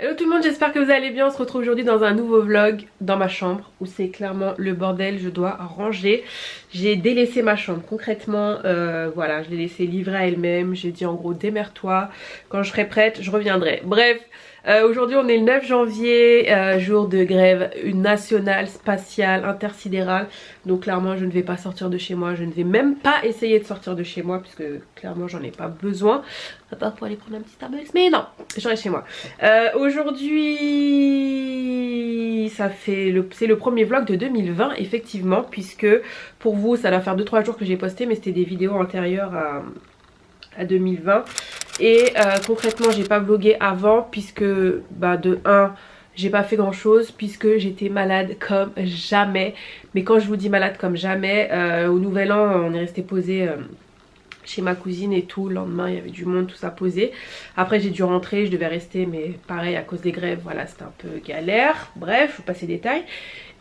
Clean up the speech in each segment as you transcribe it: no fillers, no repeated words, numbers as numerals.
Hello tout le monde, j'espère que vous allez bien. On se retrouve aujourd'hui dans un nouveau vlog dans ma chambre où c'est clairement le bordel, je dois ranger. J'ai délaissé ma chambre concrètement, voilà, je l'ai laissée livrée à elle-même. J'ai dit en gros démerde-toi, quand je serai prête je reviendrai. Bref, aujourd'hui on est le 9 janvier, jour de grève nationale, spatiale, intersidérale. Donc clairement je ne vais pas sortir de chez moi, je ne vais même pas essayer de sortir de chez moi puisque clairement j'en ai pas besoin. À part pour aller prendre un petit Starbucks, mais non, je reste chez moi. Aujourd'hui, c'est le premier vlog de 2020 effectivement, puisque pour vous ça doit faire 2-3 jours que j'ai posté, mais c'était des vidéos antérieures à 2020. Et concrètement j'ai pas vlogué avant puisque bah de 1 j'ai pas fait grand chose puisque j'étais malade comme jamais. Mais quand je vous dis malade comme jamais, au nouvel an on est resté posé chez ma cousine et tout. Le lendemain il y avait du monde, tout ça posé. Après j'ai dû rentrer, je devais rester, mais pareil à cause des grèves, voilà, c'était un peu galère. Bref, je vous passe les détails.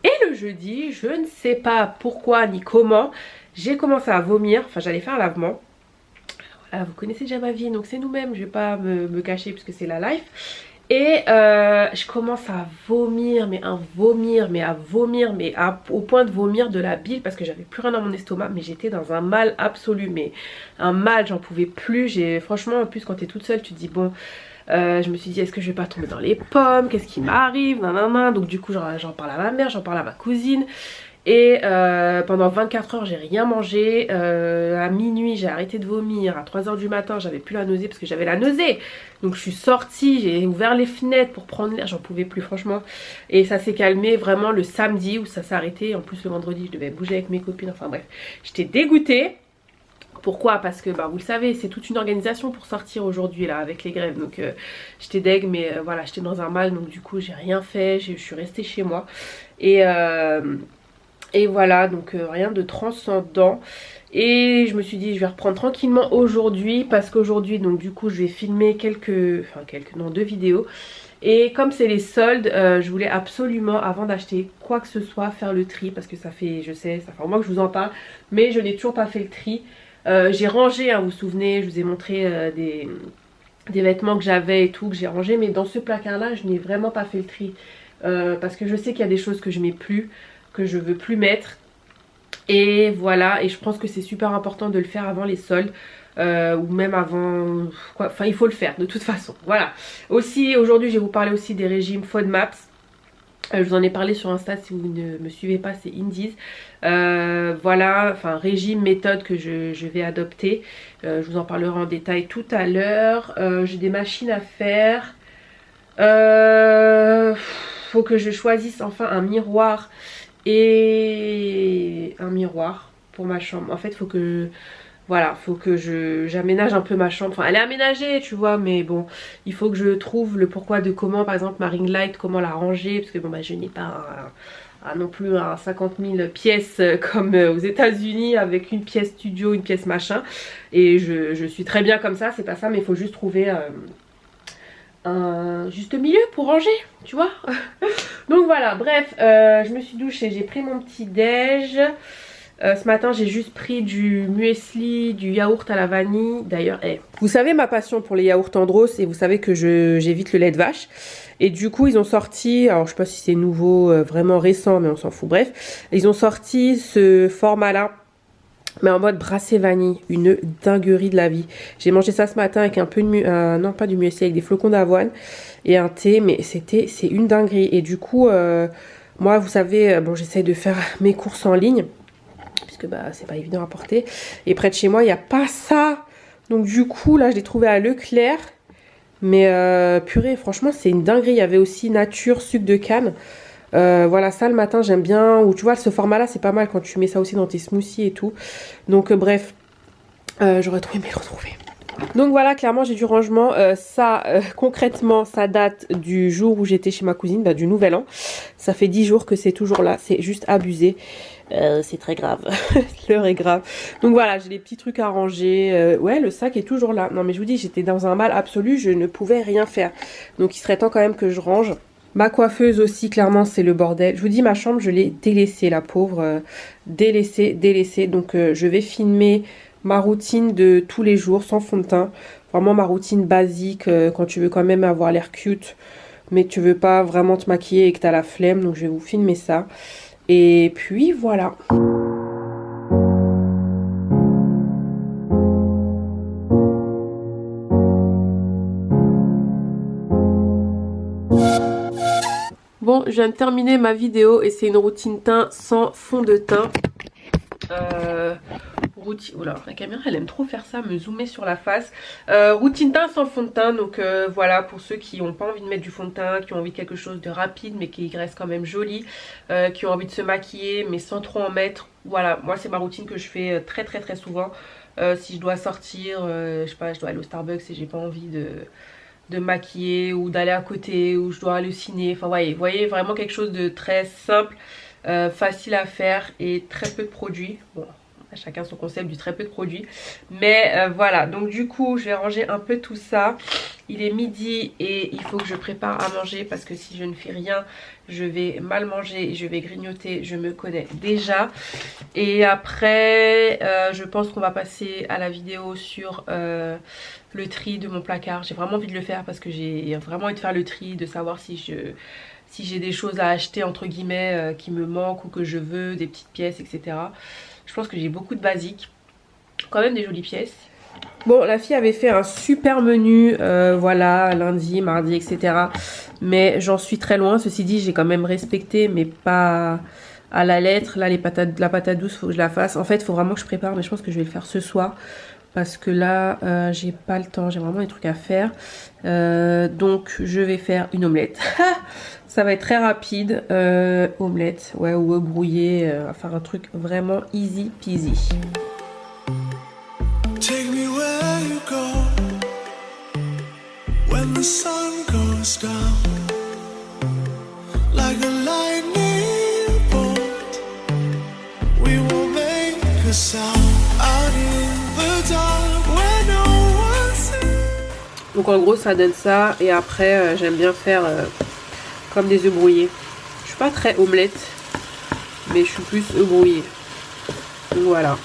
Et le jeudi, je ne sais pas pourquoi ni comment, j'ai commencé à vomir. Enfin j'allais faire un lavement. Voilà, vous connaissez déjà ma vie, donc c'est nous-mêmes, je vais pas me cacher puisque c'est la life. Et je commence à vomir, au point de vomir de la bile parce que j'avais plus rien dans mon estomac, mais j'étais dans un mal absolu, mais un mal, j'en pouvais plus. Franchement, en plus quand t'es toute seule, tu te dis bon, je me suis dit est-ce que je vais pas tomber dans les pommes, qu'est-ce qui m'arrive, nanana. Donc du coup j'en parle à ma mère, j'en parle à ma cousine. Et pendant 24 heures j'ai rien mangé. À minuit j'ai arrêté de vomir. À 3 heures du matin j'avais plus la nausée parce que j'avais la nausée. Donc je suis sortie, j'ai ouvert les fenêtres pour prendre l'air, j'en pouvais plus franchement. Et ça s'est calmé vraiment le samedi où ça s'est arrêté. En plus le vendredi je devais bouger avec mes copines, enfin bref. J'étais dégoûtée. Pourquoi? Parce que bah, vous le savez, c'est toute une organisation pour sortir aujourd'hui là avec les grèves. Donc j'étais deg, mais voilà, j'étais dans un mal, donc du coup j'ai rien fait, je suis restée chez moi. Et voilà, donc rien de transcendant. Et je me suis dit je vais reprendre tranquillement aujourd'hui parce qu'aujourd'hui donc du coup je vais filmer deux vidéos. Et comme c'est les soldes, je voulais absolument avant d'acheter quoi que ce soit faire le tri parce que ça fait, je sais, ça fait un mois que je vous en parle, mais je n'ai toujours pas fait le tri. J'ai rangé, hein, vous vous souvenez, je vous ai montré des vêtements que j'avais et tout, que j'ai rangé, mais dans ce placard là je n'ai vraiment pas fait le tri parce que je sais qu'il y a des choses que je mets plus, que je veux plus mettre. Et voilà, et je pense que c'est super important de le faire avant les soldes. Ou même avant quoi, enfin il faut le faire de toute façon, voilà. Aussi aujourd'hui je vais vous parler aussi des régimes FODMAPs. Je vous en ai parlé sur Insta, si vous ne me suivez pas c'est Indies. Voilà, enfin régime, méthode que je vais adopter. Je vous en parlerai en détail tout à l'heure. J'ai des machines à faire. Faut que je choisisse enfin un miroir et un miroir pour ma chambre. En fait faut que voilà, faut que j'aménage un peu ma chambre. Enfin elle est aménagée tu vois, mais bon il faut que je trouve le pourquoi de comment, par exemple ma ring light, comment la ranger, parce que bon bah je n'ai pas non plus un 50 000 pièces comme aux États-Unis avec une pièce studio, une pièce machin. Et je suis très bien comme ça, c'est pas ça, mais il faut juste trouver un juste milieu pour ranger, tu vois. Donc voilà, bref, je me suis douchée, j'ai pris mon petit déj. Ce matin j'ai juste pris du muesli, du yaourt à la vanille. D'ailleurs, vous savez ma passion pour les yaourts Andros et vous savez que j'évite le lait de vache. Et du coup ils ont sorti, alors je sais pas si c'est nouveau, vraiment récent, mais on s'en fout, bref. Ils ont sorti ce format là, mais en mode brassé vanille, une dinguerie de la vie. J'ai mangé ça ce matin avec un peu de non pas du muesli, avec des flocons d'avoine et un thé, mais c'est une dinguerie. Et du coup moi vous savez, bon j'essaye de faire mes courses en ligne puisque bah c'est pas évident à porter, et près de chez moi il n'y a pas ça, donc du coup là je l'ai trouvé à Leclerc, mais purée franchement c'est une dinguerie. Il y avait aussi nature sucre de canne. Voilà, ça le matin j'aime bien, ou tu vois ce format là c'est pas mal quand tu mets ça aussi dans tes smoothies et tout. Donc bref, j'aurais trop aimé le retrouver. Donc voilà, clairement j'ai du rangement. Concrètement ça date du jour où j'étais chez ma cousine, bah, du nouvel an. Ça fait 10 jours que c'est toujours là, c'est juste abusé. C'est très grave, l'heure est grave. Donc voilà, j'ai des petits trucs à ranger. Ouais, le sac est toujours là. Non mais je vous dis, j'étais dans un mal absolu, je ne pouvais rien faire. Donc il serait temps quand même que je range. Ma coiffeuse aussi, clairement c'est le bordel. Je vous dis, ma chambre je l'ai délaissée, la pauvre. Délaissée. Donc je vais filmer ma routine de tous les jours sans fond de teint. Vraiment ma routine basique quand tu veux quand même avoir l'air cute. mais tu veux pas vraiment te maquiller et que tu as la flemme, donc je vais vous filmer ça. Et puis voilà. Bon, je viens de terminer ma vidéo et c'est une routine teint sans fond de teint. Oula, la caméra elle aime trop faire ça, me zoomer sur la face. Routine teint sans fond de teint, donc voilà, pour ceux qui n'ont pas envie de mettre du fond de teint, qui ont envie de quelque chose de rapide mais qui reste quand même joli, qui ont envie de se maquiller mais sans trop en mettre. Voilà, moi c'est ma routine que je fais très souvent. Si je dois sortir, je sais pas, je dois aller au Starbucks et j'ai pas envie de maquiller ou d'aller à côté, ou je dois aller au ciné, enfin vous voyez vraiment quelque chose de très simple, facile à faire et très peu de produits. Bon, chacun son concept du très peu de produits, mais voilà, donc du coup je vais ranger un peu tout ça. Il est midi et il faut que je prépare à manger parce que si je ne fais rien je vais mal manger, je vais grignoter, je me connais déjà. Et après je pense qu'on va passer à la vidéo sur le tri de mon placard. J'ai vraiment envie de le faire parce que j'ai vraiment envie de faire le tri, de savoir si j'ai des choses à acheter entre guillemets qui me manquent ou que je veux, des petites pièces, etc. Je pense que j'ai beaucoup de basiques, quand même des jolies pièces. Bon, la fille avait fait un super menu, voilà, lundi, mardi, etc. Mais j'en suis très loin. Ceci dit, j'ai quand même respecté, mais pas à la lettre. Là, la patate douce, faut que je la fasse. En fait, il faut vraiment que je prépare, mais je pense que je vais le faire ce soir. Parce que là, j'ai pas le temps, j'ai vraiment des trucs à faire. Donc, je vais faire une omelette. Ça va être très rapide. Omelette, ouais, ou œufs brouillés. On va faire un truc vraiment easy peasy. Take me where you go when the sun goes down like a lightning bolt. We will make a sound out in the dark where no one sees. Donc en gros ça donne ça et après j'aime bien faire comme des œufs brouillés. Je suis pas très omelette mais je suis plus œufs brouillés. Donc voilà.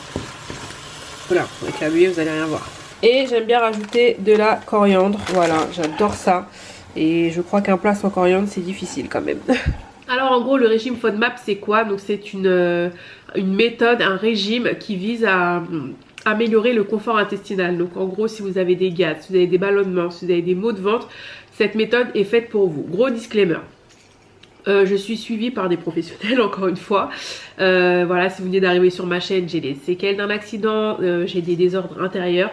Voilà, avec la buée vous allez rien voir. Et j'aime bien rajouter de la coriandre. Voilà, j'adore ça. Et je crois qu'un plat sans coriandre c'est difficile quand même. Alors en gros le régime FODMAP c'est quoi? Donc c'est une méthode, un régime qui vise à améliorer le confort intestinal. Donc en gros si vous avez des gaz, si vous avez des ballonnements, si vous avez des maux de ventre, cette méthode est faite pour vous. Gros disclaimer. Je suis suivie par des professionnels encore une fois. Voilà, si vous venez d'arriver sur ma chaîne, j'ai des séquelles d'un accident, j'ai des désordres intérieurs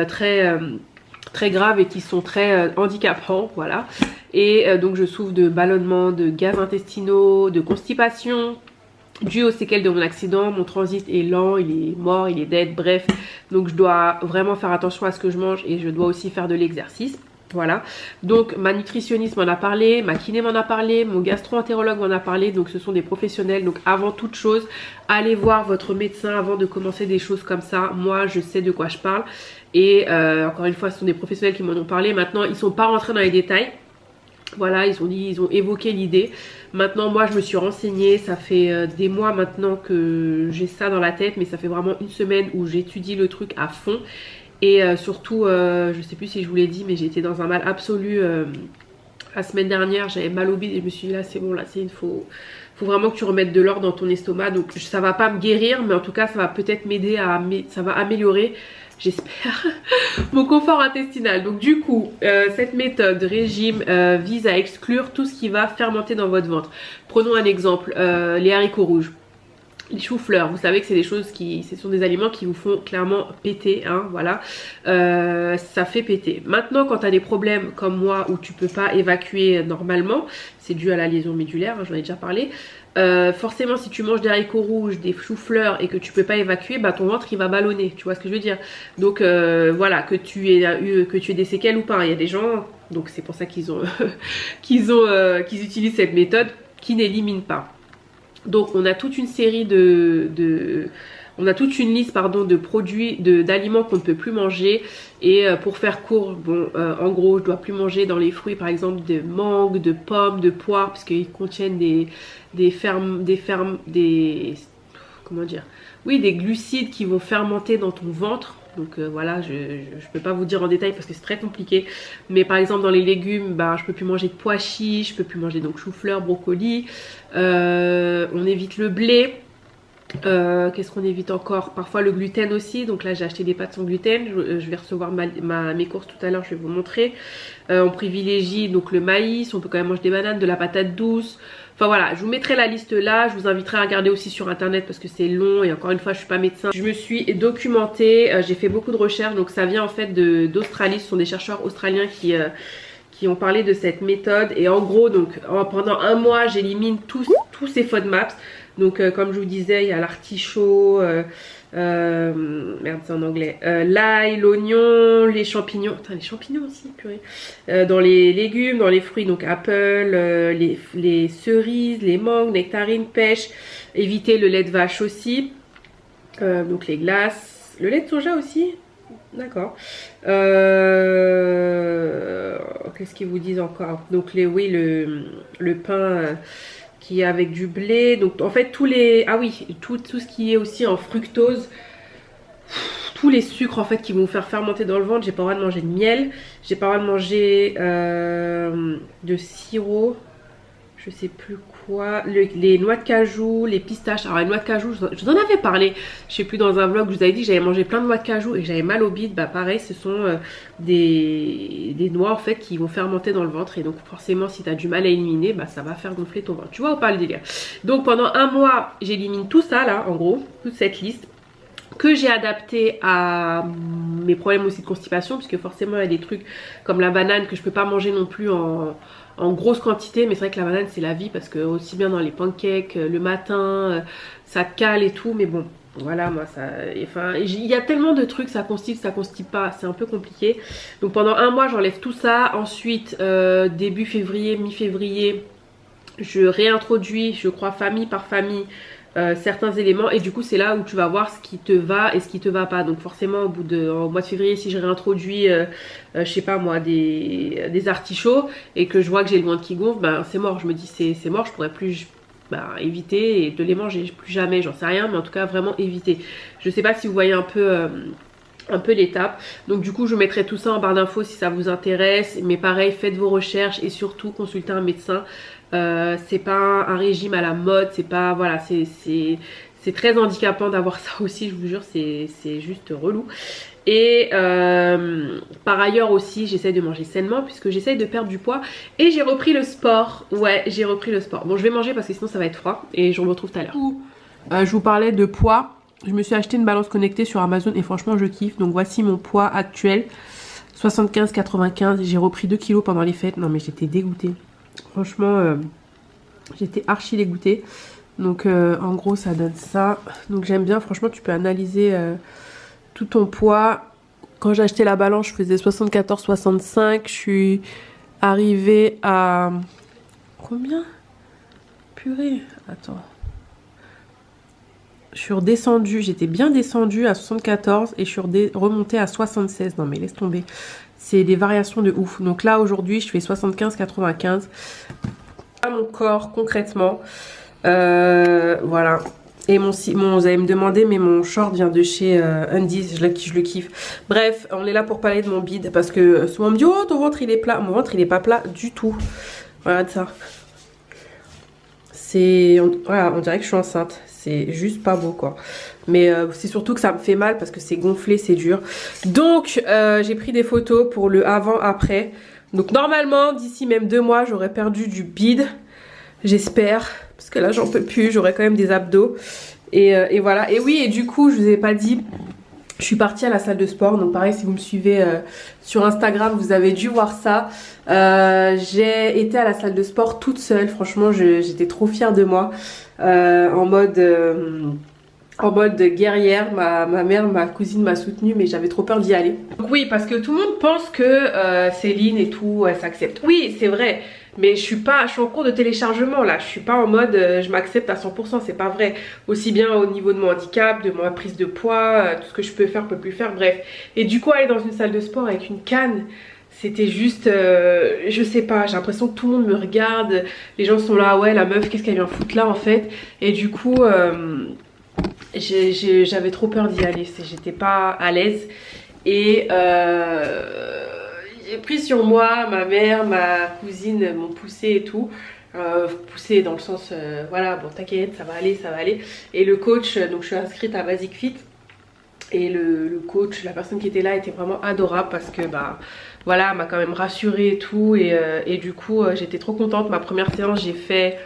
très graves et qui sont très handicapants, voilà. Et donc je souffre de ballonnements, de gaz intestinaux, de constipation dû aux séquelles de mon accident. Mon transit est lent, il est mort, il est dead, bref. Donc je dois vraiment faire attention à ce que je mange et je dois aussi faire de l'exercice. Voilà, donc ma nutritionniste m'en a parlé, ma kiné m'en a parlé, mon gastro-entérologue m'en a parlé, donc ce sont des professionnels. Donc avant toute chose, allez voir votre médecin avant de commencer des choses comme ça. Moi je sais de quoi je parle et encore une fois ce sont des professionnels qui m'en ont parlé. Maintenant ils sont pas rentrés dans les détails. Voilà, ils ont évoqué l'idée. Maintenant moi je me suis renseignée, ça fait des mois maintenant que j'ai ça dans la tête, mais ça fait vraiment une semaine où j'étudie le truc à fond. Et surtout, je sais plus si je vous l'ai dit, mais j'ai été dans un mal absolu la semaine dernière. J'avais mal au bide et je me suis dit là c'est bon, là c'est faut vraiment que tu remettes de l'or dans ton estomac. Donc ça va pas me guérir, mais en tout cas ça va peut-être m'aider ça va améliorer, j'espère, mon confort intestinal. Donc du coup, cette méthode régime vise à exclure tout ce qui va fermenter dans votre ventre. Prenons un exemple, les haricots rouges. Les choux-fleurs, vous savez que c'est des choses ce sont des aliments qui vous font clairement péter, hein, voilà, ça fait péter. Maintenant quand tu as des problèmes comme moi où tu peux pas évacuer normalement, c'est dû à la liaison médulaire, hein, j'en ai déjà parlé, forcément si tu manges des haricots rouges, des choux-fleurs et que tu peux pas évacuer, bah ton ventre il va ballonner, tu vois ce que je veux dire. Donc voilà, que tu aies des séquelles ou pas, il y a des gens, donc c'est pour ça qu'ils utilisent cette méthode qui n'élimine pas. Donc on a toute une série on a toute une liste pardon de produits, d'aliments qu'on ne peut plus manger. Et pour faire court, bon, en gros je dois plus manger dans les fruits par exemple de mangue, de pommes, de poires, parce qu'ils contiennent des comment dire, oui, des glucides qui vont fermenter dans ton ventre. Donc voilà, je peux pas vous dire en détail parce que c'est très compliqué. Mais par exemple dans les légumes, bah, je peux plus manger de pois chiches, je peux plus manger donc chou-fleur, brocoli. On évite le blé. Qu'est-ce qu'on évite encore? Parfois le gluten aussi. Donc là j'ai acheté des pâtes sans gluten. Je vais recevoir mes courses tout à l'heure, je vais vous montrer. On privilégie donc le maïs. On peut quand même manger des bananes, de la patate douce. Enfin voilà, je vous mettrai la liste là. Je vous inviterai à regarder aussi sur internet parce que c'est long. Et encore une fois, je suis pas médecin. Je me suis documentée. J'ai fait beaucoup de recherches. Donc ça vient en fait d'Australie. Ce sont des chercheurs australiens qui ont parlé de cette méthode. Et en gros, donc pendant un mois, j'élimine tous ces FODMAPs. Donc comme je vous disais, il y a l'artichaut, merde c'est en anglais, l'ail, l'oignon, les champignons, putain les champignons aussi, purée, dans les légumes, dans les fruits, donc apple, les cerises, les mangues, nectarines, pêche, éviter le lait de vache aussi, donc les glaces, le lait de soja aussi, d'accord, qu'est-ce qu'ils vous disent encore, donc oui le pain... qui est avec du blé, donc en fait tous les, ah oui, tout ce qui est aussi en fructose, tous les sucres en fait qui vont vous faire fermenter dans le ventre. J'ai pas le droit de manger de miel, j'ai pas le droit de manger de sirop, je sais plus quoi, les noix de cajou, les pistaches. Alors les noix de cajou, je vous en avais parlé, je sais plus, dans un vlog, je vous avais dit que j'avais mangé plein de noix de cajou et que j'avais mal au bide. Bah pareil, ce sont des noix en fait qui vont fermenter dans le ventre, et donc forcément si tu as du mal à éliminer, bah ça va faire gonfler ton ventre, tu vois ou pas le délire. Donc pendant un mois j'élimine tout ça là, en gros, toute cette liste que j'ai adapté à mes problèmes aussi de constipation, puisque forcément il y a des trucs comme la banane que je peux pas manger non plus en grosse quantité. Mais c'est vrai que la banane c'est la vie, parce que aussi bien dans les pancakes le matin, ça te cale et tout. Mais bon voilà, moi ça, enfin il y a tellement de trucs, ça constipe pas, c'est un peu compliqué. Donc pendant un mois j'enlève tout ça. Ensuite début février, mi-février, je réintroduis, je crois famille par famille, certains éléments, et du coup c'est là où tu vas voir ce qui te va et ce qui te va pas. Donc forcément au mois de février, si je réintroduis je sais pas moi des artichauts et que je vois que j'ai le ventre qui gonfle, ben c'est mort. Je me dis c'est mort, je pourrais plus éviter et de les manger plus jamais, j'en sais rien, mais en tout cas vraiment éviter. Je sais pas si vous voyez un peu l'étape. Donc du coup je mettrai tout ça en barre d'infos si ça vous intéresse, mais pareil, faites vos recherches et surtout consultez un médecin. C'est pas un régime à la mode, c'est pas, voilà, c'est très handicapant d'avoir ça aussi, je vous jure, c'est juste relou. Et par ailleurs aussi j'essaie de manger sainement puisque j'essaie de perdre du poids, et j'ai repris le sport. Ouais, j'ai repris le sport. Bon, je vais manger parce que sinon ça va être froid, et je vous retrouve tout à l'heure. Je vous parlais de poids. Je me suis acheté une balance connectée sur Amazon et franchement je kiffe. Donc voici mon poids actuel, 75,95. J'ai repris 2 kilos pendant les fêtes. Non mais j'étais dégoûtée. Franchement j'étais archi dégoûtée. Donc en gros ça donne ça. Donc j'aime bien, franchement tu peux analyser tout ton poids. Quand j'ai acheté la balance je faisais 74,65. Je suis arrivée à... combien? Purée, attends. Je suis redescendue, j'étais bien descendue à 74 et je suis remontée à 76. Non mais laisse tomber. C'est des variations de ouf. Donc là aujourd'hui je fais 75,95. À mon corps concrètement. Voilà. Et vous allez me demander, mais mon short vient de chez Undies, je le kiffe. Bref, on est là pour parler de mon bide parce que souvent on me dit oh ton ventre il est plat. Mon ventre il est pas plat du tout. Regarde ça. Voilà, on dirait que je suis enceinte. C'est juste pas beau quoi. Mais c'est surtout que ça me fait mal parce que c'est gonflé, c'est dur. Donc j'ai pris des photos pour le avant-après. Donc normalement d'ici même 2 mois j'aurais perdu du bide. J'espère. Parce que là j'en peux plus. J'aurai quand même des abdos. Et voilà. Et oui, et du coup je vous ai pas dit, je suis partie à la salle de sport. Donc pareil, si vous me suivez sur Instagram, vous avez dû voir ça. J'ai été à la salle de sport toute seule. Franchement j'étais trop fière de moi. En mode guerrière. Ma mère, ma cousine m'a soutenue, mais j'avais trop peur d'y aller. Donc oui, parce que tout le monde pense que Céline et tout, elle s'accepte. Oui, c'est vrai, mais je suis en cours de téléchargement là. Je suis pas en mode je m'accepte à 100%, c'est pas vrai. Aussi bien au niveau de mon handicap, de ma prise de poids, tout ce que je peux faire, peux plus faire, bref. Et du coup aller dans une salle de sport avec une canne, c'était juste, je sais pas, j'ai l'impression que tout le monde me regarde. Les gens sont là, ouais la meuf, qu'est-ce qu'elle vient foutre là en fait. Et du coup j'avais trop peur d'y aller, j'étais pas à l'aise. Et j'ai pris sur moi, ma mère, ma cousine m'ont poussé et tout. Poussé dans le sens, voilà, bon t'inquiète, ça va aller, ça va aller. Et le coach, donc je suis inscrite à Basic Fit. Et le coach, la personne qui était là était vraiment adorable parce que bah voilà, m'a quand même rassurée et tout. Et du coup j'étais trop contente. Ma première séance j'ai fait,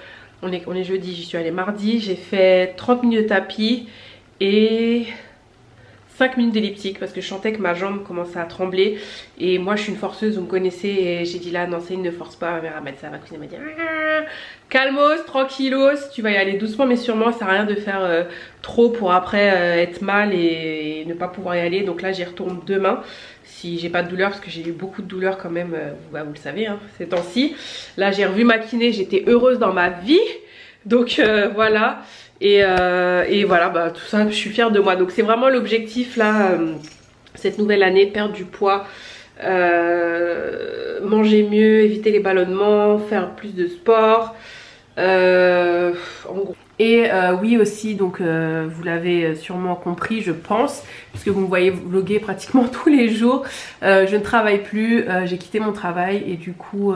on est jeudi, j'y suis allée mardi. J'ai fait 30 minutes de tapis et 5 minutes d'elliptique parce que je sentais que ma jambe commençait à trembler. Et moi je suis une forceuse, vous me connaissez. Et j'ai dit là non Céline ne force pas. Ma mère ma cousine m'a dit calmos, tranquillos, tu vas y aller doucement mais sûrement. Ça sert à rien de faire trop pour après être mal et ne pas pouvoir y aller. Donc là j'y retourne demain si j'ai pas de douleur parce que j'ai eu beaucoup de douleurs quand même, bah, vous le savez hein, ces temps-ci. Là j'ai revu ma kiné, j'étais heureuse dans ma vie. Donc voilà. Et voilà, bah, tout ça, je suis fière de moi. Donc c'est vraiment l'objectif là, cette nouvelle année, perdre du poids, manger mieux, éviter les ballonnements, faire plus de sport. En gros. Et oui aussi, donc vous l'avez sûrement compris je pense, puisque vous me voyez vlogger pratiquement tous les jours. Je ne travaille plus, j'ai quitté mon travail et du coup...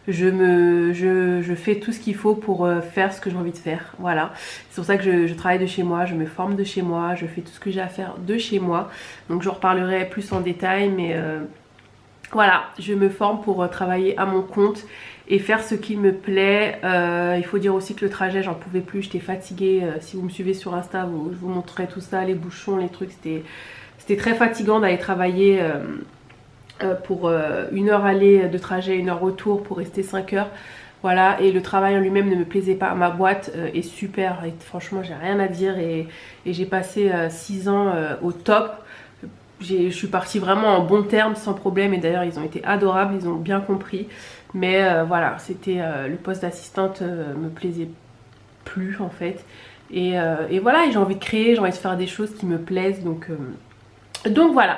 je fais tout ce qu'il faut pour faire ce que j'ai envie de faire, voilà. C'est pour ça que je travaille de chez moi, je me forme de chez moi, je fais tout ce que j'ai à faire de chez moi. Donc j'en reparlerai plus en détail, mais voilà, je me forme pour travailler à mon compte et faire ce qui me plaît. Il faut dire aussi que le trajet, j'en pouvais plus, j'étais fatiguée. Si vous me suivez sur Insta, je vous montrerai tout ça, les bouchons, les trucs, c'était très fatigant d'aller travailler... pour 1 heure aller de trajet, 1 heure retour pour rester 5 heures. Voilà, et le travail en lui-même ne me plaisait pas. Ma boîte est super et franchement j'ai rien à dire et j'ai passé 6 ans au top. Je suis partie vraiment en bons termes, sans problème, et d'ailleurs ils ont été adorables, ils ont bien compris. Mais voilà, c'était le poste d'assistante me plaisait plus en fait. Et voilà, j'ai envie de créer, j'ai envie de faire des choses qui me plaisent, donc voilà.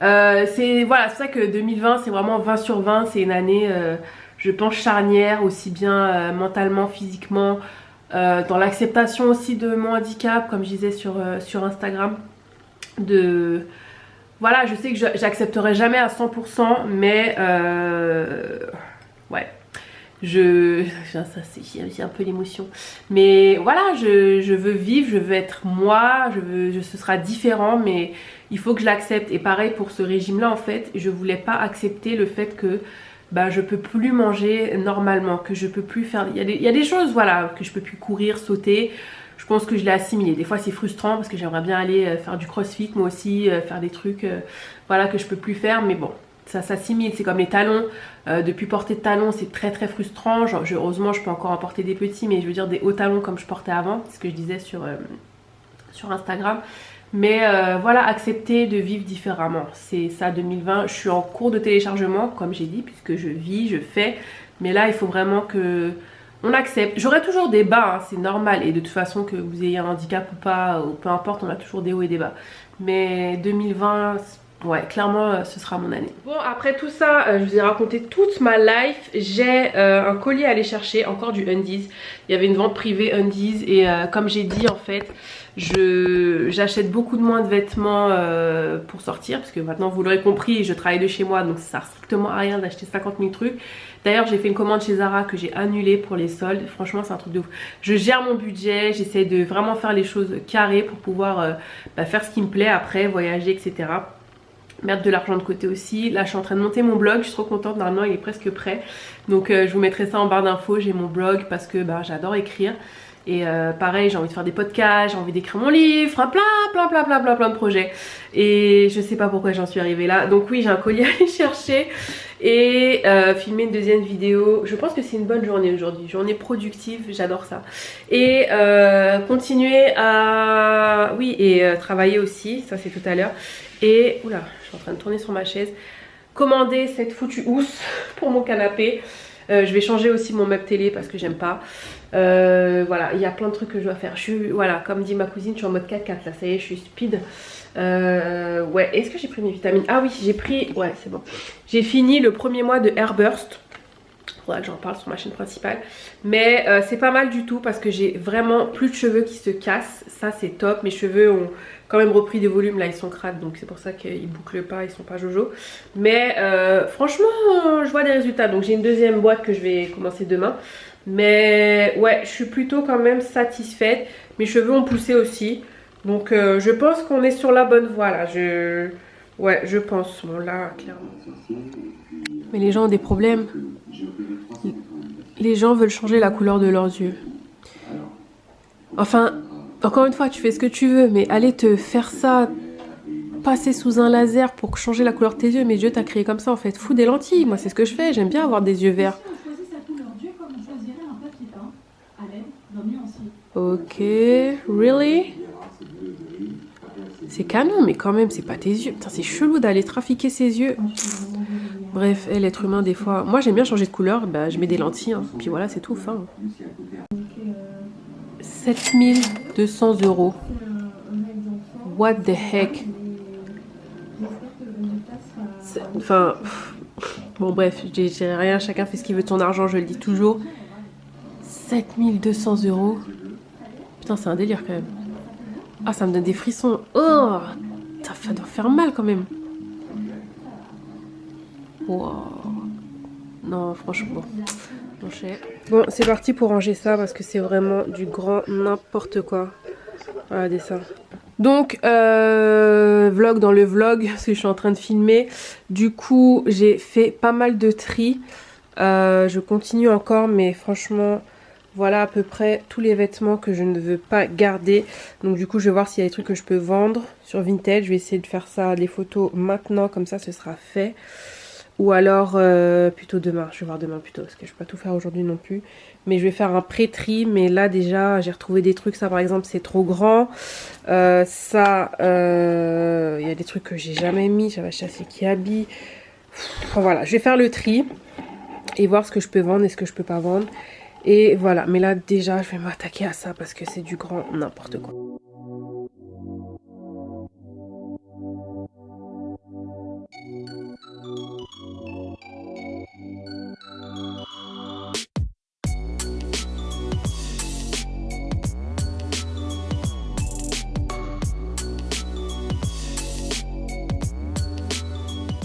C'est voilà, c'est ça que 2020 c'est vraiment 20 sur 20, c'est une année je pense charnière, aussi bien mentalement, physiquement, dans l'acceptation aussi de mon handicap, comme je disais sur Instagram. Voilà, je sais que j'accepterai jamais à 100%, mais ouais, ça c'est un peu l'émotion, mais voilà, je veux vivre, je veux être moi, ce sera différent, mais il faut que je l'accepte. Et pareil pour ce régime là en fait, je voulais pas accepter le fait que bah, je peux plus manger normalement, que je peux plus faire, il y a des choses voilà, que je peux plus courir, sauter. Je pense que je l'ai assimilé. Des fois c'est frustrant parce que j'aimerais bien aller faire du crossfit moi aussi, faire des trucs voilà, que je peux plus faire, mais bon, ça s'assimile. C'est comme les talons, depuis porter de talons c'est très très frustrant. Heureusement je peux encore en porter des petits, mais je veux dire des hauts talons comme je portais avant, c'est ce que je disais sur Instagram. Mais voilà, accepter de vivre différemment, c'est ça 2020. Je suis en cours de téléchargement comme j'ai dit, puisque je vis, je fais, mais là il faut vraiment que on accepte. J'aurai toujours des bas, hein, c'est normal, et de toute façon que vous ayez un handicap ou pas, ou peu importe, on a toujours des hauts et des bas. Mais 2020, ouais, clairement ce sera mon année. Bon, après tout ça, je vous ai raconté toute ma life. J'ai un colis à aller chercher, encore du Undies. Il y avait une vente privée Undies et comme j'ai dit en fait, j'achète beaucoup de moins de vêtements pour sortir, parce que maintenant vous l'aurez compris, je travaille de chez moi, donc ça sert strictement à rien d'acheter 50 000 trucs. D'ailleurs j'ai fait une commande chez Zara que j'ai annulée pour les soldes. Franchement c'est un truc de ouf. Je gère mon budget, j'essaie de vraiment faire les choses carrées pour pouvoir faire ce qui me plaît après, voyager, etc. Mettre de l'argent de côté aussi. Là je suis en train de monter mon blog, je suis trop contente, normalement il est presque prêt. Donc je vous mettrai ça en barre d'infos, j'ai mon blog parce que j'adore écrire. Et pareil, j'ai envie de faire des podcasts, j'ai envie d'écrire mon livre, plein de projets. Et je sais pas pourquoi j'en suis arrivée là. Donc oui, j'ai un colis à aller chercher et filmer une deuxième vidéo. Je pense que c'est une bonne journée aujourd'hui, journée productive, j'adore ça. Et continuer à... Oui, et travailler aussi, ça c'est tout à l'heure. Et, oula, je suis en train de tourner sur ma chaise. Commander cette foutue housse pour mon canapé. Je vais changer aussi mon meuble télé parce que j'aime pas. Voilà, il y a plein de trucs que je dois faire. Voilà, comme dit ma cousine, je suis en mode 4x4 là, ça y est, je suis speed. Ouais, est-ce que j'ai pris mes vitamines? Ah oui, j'ai pris, ouais c'est bon. J'ai fini le premier mois de Airburst. Faudra que j'en parle sur ma chaîne principale. Mais c'est pas mal du tout parce que j'ai vraiment plus de cheveux qui se cassent. Ça c'est top. Mes cheveux ont quand même repris des volumes. Là ils sont crades donc c'est pour ça qu'ils bouclent pas, ils sont pas jojo. Mais franchement je vois des résultats. Donc j'ai une deuxième boîte que je vais commencer demain. Mais ouais, je suis plutôt quand même satisfaite. Mes cheveux ont poussé aussi. Donc je pense qu'on est sur la bonne voie là. Ouais, je pense. Bon là, clairement. Mais les gens ont des problèmes. Les gens veulent changer la couleur de leurs yeux. Enfin, encore une fois, tu fais ce que tu veux. Mais aller te faire ça, passer sous un laser pour changer la couleur de tes yeux. Mais Dieu t'a créé comme ça en fait. Fous des lentilles. Moi, c'est ce que je fais. J'aime bien avoir des yeux verts. Ok, really? C'est canon, mais quand même, c'est pas tes yeux. Putain, c'est chelou d'aller trafiquer ses yeux. Bref, l'être humain, des fois... Moi, j'aime bien changer de couleur. Bah, je mets des lentilles. Hein. Puis voilà, c'est tout. Fin. 7200 €. What the heck? Enfin... Bon, bref, je dirais rien. Chacun fait ce qu'il veut de son argent, je le dis toujours. 7200 €. Putain, c'est un délire, quand même. Ah, ça me donne des frissons. Oh, ça doit faire mal quand même. Wow. Non, franchement. Bon, c'est parti pour ranger ça parce que c'est vraiment du grand n'importe quoi. Regardez ça. Donc, vlog dans le vlog, parce que je suis en train de filmer. Du coup, j'ai fait pas mal de tri. Je continue encore, mais franchement... Voilà à peu près tous les vêtements que je ne veux pas garder. Donc du coup je vais voir s'il y a des trucs que je peux vendre sur Vinted. Je vais essayer de faire ça, les photos maintenant, comme ça ce sera fait. Ou alors plutôt demain. Je vais voir demain plutôt parce que je ne peux pas tout faire aujourd'hui non plus. Mais je vais faire un pré-tri. Mais là déjà j'ai retrouvé des trucs. Ça par exemple c'est trop grand. Il y a des trucs que j'ai jamais mis. J'avais acheté chez Kiabi. Enfin, voilà, je vais faire le tri. Et voir ce que je peux vendre et ce que je peux pas vendre. Et voilà, mais là déjà je vais m'attaquer à ça parce que c'est du grand n'importe quoi.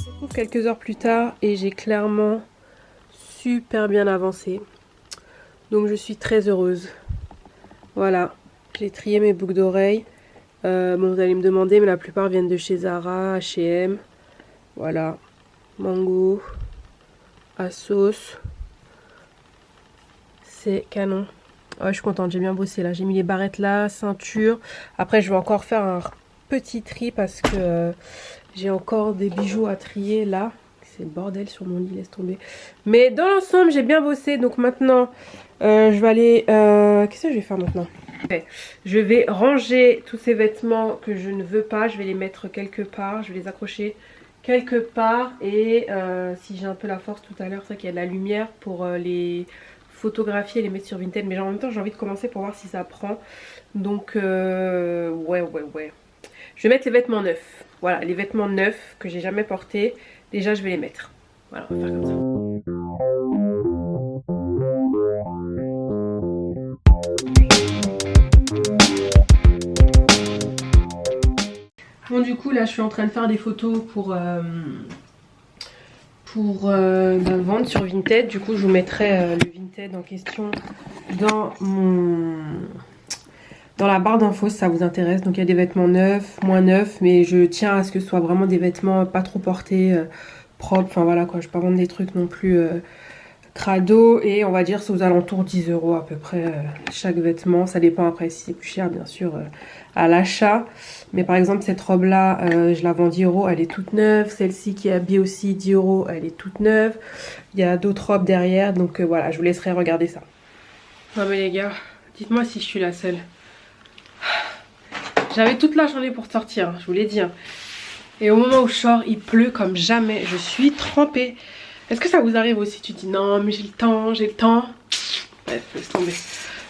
Je trouve quelques heures plus tard et j'ai clairement super bien avancé. Donc je suis très heureuse. Voilà, j'ai trié mes boucles d'oreilles. Bon, vous allez me demander, mais la plupart viennent de chez Zara, H&M. Voilà, Mango, Asos. C'est canon. Ouais, je suis contente, j'ai bien bossé là. J'ai mis les barrettes là, ceinture. Après, je vais encore faire un petit tri parce que j'ai encore des bijoux à trier là. C'est le bordel sur mon lit, laisse tomber. Mais dans l'ensemble, j'ai bien bossé. Donc maintenant, je vais aller... Qu'est-ce que je vais faire maintenant? Okay. Je vais ranger tous ces vêtements que je ne veux pas. Je vais les mettre quelque part. Je vais les accrocher quelque part. Et si j'ai un peu la force tout à l'heure, c'est qu'il y a de la lumière pour les photographier et les mettre sur Vinted. Mais en même temps, j'ai envie de commencer pour voir si ça prend. Donc, ouais. Je vais mettre les vêtements neufs. Voilà, les vêtements neufs que j'ai jamais portés. Déjà, je vais les mettre. Voilà, on va faire comme ça. Bon, du coup, là, je suis en train de faire des photos pour vendre sur Vinted. Du coup, je vous mettrai le Vinted en question dans la barre d'infos si ça vous intéresse. Donc il y a des vêtements neufs, moins neufs, mais je tiens à ce que ce soit vraiment des vêtements pas trop portés, propres. Enfin voilà quoi, je vais pas vendre des trucs non plus crado. Et on va dire c'est aux alentours 10 € à peu près chaque vêtement. Ça dépend après si c'est plus cher bien sûr à l'achat. Mais par exemple cette robe là, je la vends 10 €, elle est toute neuve. Celle-ci qui est habillée aussi 10 €, elle est toute neuve. Il y a d'autres robes derrière, donc voilà, je vous laisserai regarder ça. Non mais les gars, dites-moi si je suis la seule. J'avais toute la journée pour sortir, je vous l'ai dit. Et au moment où je sors, il pleut comme jamais. Je suis trempée. Est-ce que ça vous arrive aussi? Tu te dis non mais j'ai le temps, j'ai le temps. Bref, laisse tomber.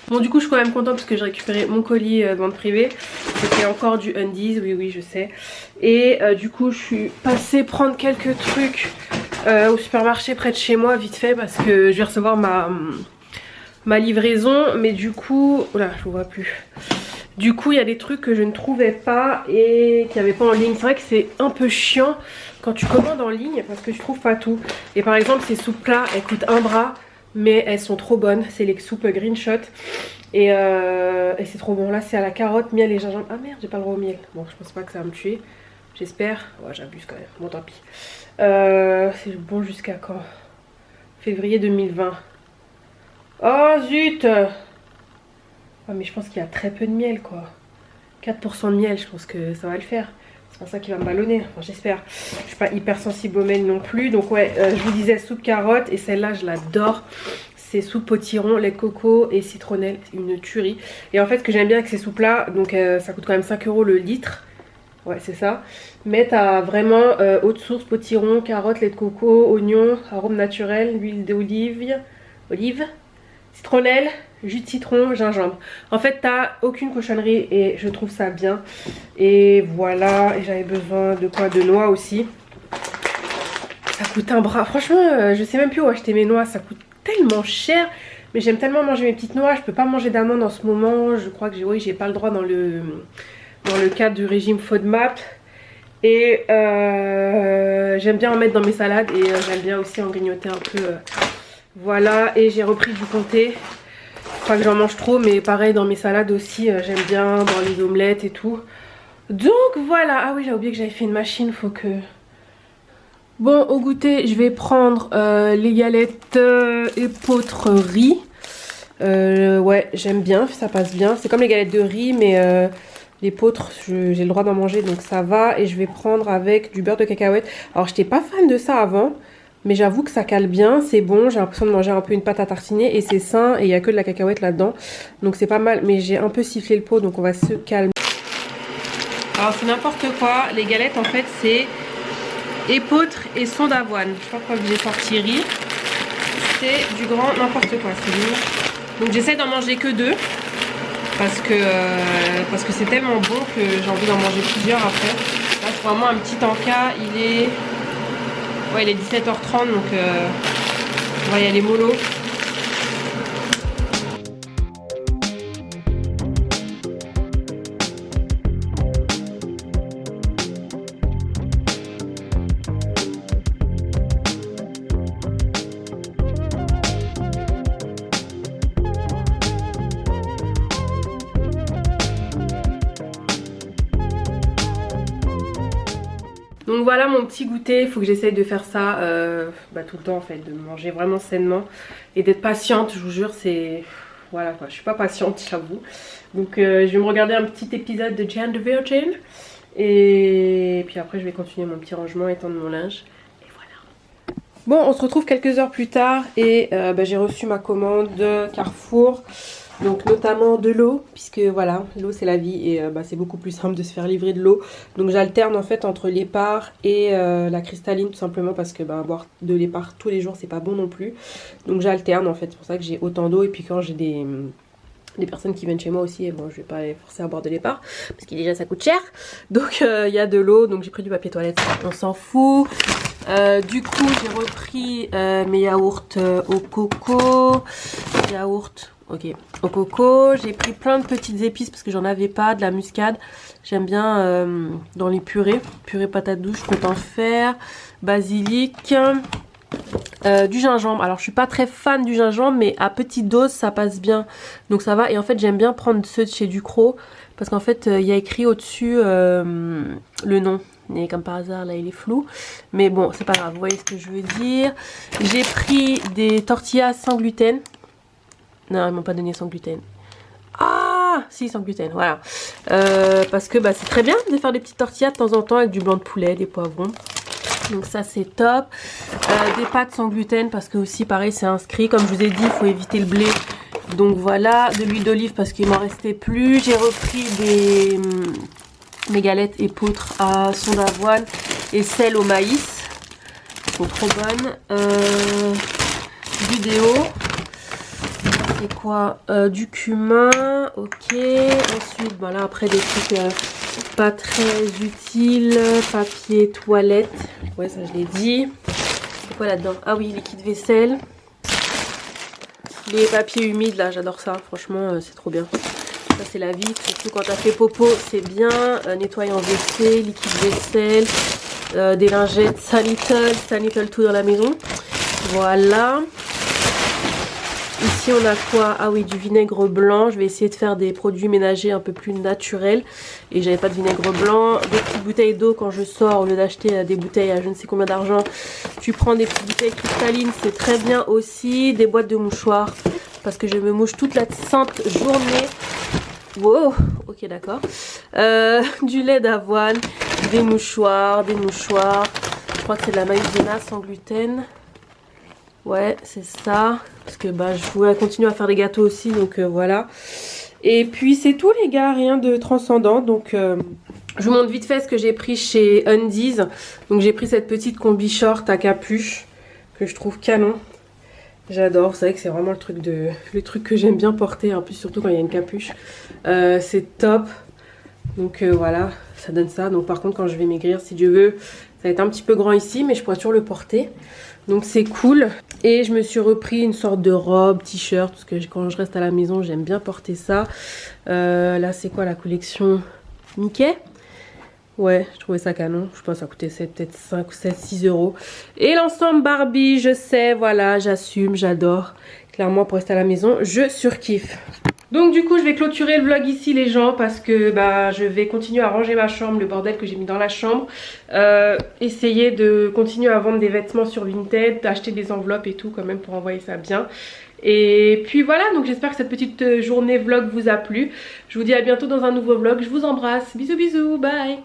Bon du coup je suis quand même contente parce que j'ai récupéré mon colis vente privée. C'était encore du Undies, oui je sais. Et du coup je suis passée prendre quelques trucs au supermarché près de chez moi vite fait parce que je vais recevoir ma livraison. Mais du coup, oula, je vous vois plus. Du coup, il y a des trucs que je ne trouvais pas et qu'il n'y avait pas en ligne. C'est vrai que c'est un peu chiant quand tu commandes en ligne parce que je trouve pas tout. Et par exemple, ces soupes là, elles coûtent un bras, mais elles sont trop bonnes. C'est les soupes Green Shot. Et c'est trop bon. Là, c'est à la carotte, miel et gingembre. Ah merde, j'ai pas le droit au miel. Bon, je pense pas que ça va me tuer. J'espère. Ouais, j'abuse quand même. Bon, tant pis. C'est bon jusqu'à quand? Février 2020. Oh zut! Oh, mais je pense qu'il y a très peu de miel, quoi. 4% de miel, je pense que ça va le faire. C'est pas ça qui va me ballonner. Enfin, j'espère. Je suis pas hyper sensible au miel non plus. Donc, ouais, je vous disais soupe carotte. Et celle-là, je l'adore. C'est soupe potiron, lait de coco et citronnelle. C'est une tuerie. Et en fait, ce que j'aime bien avec ces soupes-là, donc ça coûte quand même 5 € le litre. Ouais, c'est ça. Mais t'as vraiment eau de source, potiron, carotte, lait de coco, oignon, arôme naturel, huile d'olive, citronnelle, jus de citron, gingembre. En fait, t'as aucune cochonnerie et je trouve ça bien. Et voilà, et j'avais besoin de quoi? De noix aussi. Ça coûte un bras. Franchement, je sais même plus où acheter mes noix. Ça coûte tellement cher. Mais j'aime tellement manger mes petites noix. Je peux pas manger d'amandes en ce moment. Je crois que j'ai pas le droit dans le cadre du régime FODMAP. Et j'aime bien en mettre dans mes salades. Et j'aime bien aussi en grignoter un peu. Voilà, et j'ai repris du comté. Pas que j'en mange trop, mais pareil dans mes salades aussi, j'aime bien, dans les omelettes et tout. Donc voilà, ah oui, j'ai oublié que j'avais fait une machine, faut que... Bon, au goûter, je vais prendre les galettes épeautre riz. Ouais, j'aime bien, ça passe bien. C'est comme les galettes de riz, mais l'épeautre, j'ai le droit d'en manger, donc ça va. Et je vais prendre avec du beurre de cacahuète. Alors, j'étais pas fan de ça avant. Mais j'avoue que ça cale bien, c'est bon, j'ai l'impression de manger un peu une pâte à tartiner et c'est sain et il n'y a que de la cacahuète là-dedans. Donc c'est pas mal, mais j'ai un peu sifflé le pot donc on va se calmer. Alors c'est n'importe quoi, les galettes en fait c'est épeautre et son d'avoine. Je sais pas pourquoi je vous ai sorti riz. C'est du grand n'importe quoi, c'est nul. Donc j'essaie d'en manger que 2 parce que c'est tellement bon que j'ai envie d'en manger plusieurs après. Là c'est vraiment un petit encas, il est... Ouais, il est 17h30 donc on va y aller mollo. Donc voilà mon petit goûter, il faut que j'essaye de faire ça tout le temps en fait, de manger vraiment sainement et d'être patiente, je vous jure, c'est... Voilà quoi, je suis pas patiente j'avoue. Donc je vais me regarder un petit épisode de Jane the Virgin et puis après je vais continuer mon petit rangement, étendre mon linge et voilà. Bon, on se retrouve quelques heures plus tard et j'ai reçu ma commande de Carrefour. Donc notamment de l'eau, puisque voilà, l'eau c'est la vie et c'est beaucoup plus simple de se faire livrer de l'eau. Donc j'alterne en fait entre l'épar et la cristalline tout simplement parce que boire de l'épar tous les jours c'est pas bon non plus. Donc j'alterne en fait, c'est pour ça que j'ai autant d'eau et puis quand j'ai des personnes qui viennent chez moi aussi, et bon je vais pas les forcer à boire de l'épar parce que déjà ça coûte cher. Donc il y a de l'eau, donc j'ai pris du papier toilette, on s'en fout. Du coup j'ai repris mes yaourts au coco, ok, au coco, j'ai pris plein de petites épices parce que j'en avais pas, de la muscade, j'aime bien dans les purées patates douces, je peux t'en faire, basilic, du gingembre. Alors je suis pas très fan du gingembre mais à petite dose ça passe bien, donc ça va. Et en fait j'aime bien prendre ceux de chez Ducros parce qu'en fait il y a écrit au dessus le nom. Et comme par hasard là il est flou, mais bon c'est pas grave, vous voyez ce que je veux dire. J'ai pris des tortillas sans gluten. Non, ils m'ont pas donné sans gluten. Ah si, sans gluten, voilà. Parce que c'est très bien de faire des petites tortillas de temps en temps avec du blanc de poulet, des poivrons. Donc ça c'est top. Des pâtes sans gluten parce que aussi pareil c'est inscrit. Comme je vous ai dit, il faut éviter le blé. Donc voilà, de l'huile d'olive parce qu'il m'en restait plus. J'ai repris mes galettes épeautre à son d'avoine et celles au maïs. Elles sont trop bonnes. Du déo. C'est quoi du cumin, ok. Ensuite, voilà, après des trucs pas très utiles. Papier toilette, ouais, ça je l'ai dit. C'est quoi là-dedans? Ah oui, liquide vaisselle. Les papiers humides là, j'adore ça. Franchement, c'est trop bien. Ça c'est la vie, surtout quand t'as fait popo, c'est bien. Nettoyant WC, liquide vaisselle, des lingettes, Sanitol tout dans la maison. Voilà. Ici on a quoi? Ah oui, du vinaigre blanc. Je vais essayer de faire des produits ménagers un peu plus naturels. Et j'avais pas de vinaigre blanc. Des petites bouteilles d'eau quand je sors, au lieu d'acheter des bouteilles à je ne sais combien d'argent. Tu prends des petites bouteilles cristallines, c'est très bien aussi. Des boîtes de mouchoirs, parce que je me mouche toute la sainte journée. Wow, ok d'accord. Du lait d'avoine, des mouchoirs. Je crois que c'est de la maïzena sans gluten. Ouais, c'est ça. Parce que bah, je voulais continuer à faire des gâteaux aussi, donc voilà. Et puis c'est tout les gars, rien de transcendant. Donc je vous montre vite fait ce que j'ai pris chez Undies. Donc j'ai pris cette petite combi short à capuche que je trouve canon. J'adore, vous savez que c'est vraiment le truc que j'aime bien porter, en plus surtout quand il y a une capuche. C'est top. Donc voilà, ça donne ça. Donc par contre quand je vais maigrir, si Dieu veut, ça va être un petit peu grand ici, mais je pourrais toujours le porter. Donc c'est cool. Et je me suis repris une sorte de robe, t-shirt, parce que quand je reste à la maison, j'aime bien porter ça. Là c'est quoi la collection Mickey? Ouais, je trouvais ça canon. Je pense que ça coûtait peut-être 5 ou 7, 6 euros. Et l'ensemble Barbie, je sais, voilà, j'assume, j'adore. Clairement, pour rester à la maison, je surkiffe. Donc du coup, je vais clôturer le vlog ici les gens, parce que bah, je vais continuer à ranger ma chambre, le bordel que j'ai mis dans la chambre. Essayer de continuer à vendre des vêtements sur Vinted, acheter des enveloppes et tout quand même pour envoyer ça bien. Et puis voilà, donc j'espère que cette petite journée vlog vous a plu. Je vous dis à bientôt dans un nouveau vlog. Je vous embrasse. Bisous bisous, bye.